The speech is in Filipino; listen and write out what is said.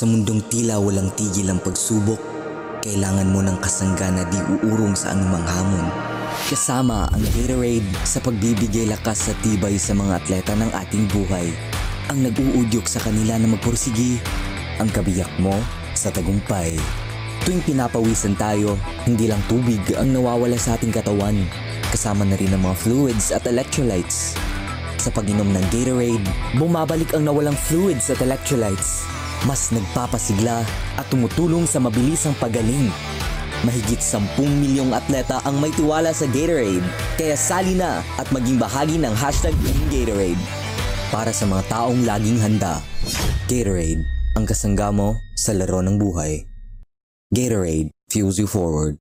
Sa mundong tila walang tigil ang pagsubok, kailangan mo ng kasangga na di uurong sa anumang hamon. Kasama ang Gatorade sa pagbibigay lakas at tibay sa mga atleta ng ating buhay. Ang nag-uudyok sa kanila na magpursigi, ang kabiyak mo sa tagumpay. Tuwing pinapawisan tayo, hindi lang tubig ang nawawala sa ating katawan, kasama na rin ang mga fluids at electrolytes. Sa pag-inom ng Gatorade, bumabalik ang nawalang fluids at electrolytes. Mas nagpapasigla at tumutulong sa mabilisang pagaling. Mahigit 10 milyong atleta ang may tiwala sa Gatorade, kaya sali na at maging bahagi ng #TeamGatorade. Para sa mga taong laging handa, Gatorade, ang kasangga mo sa laro ng buhay. Gatorade fuels you forward.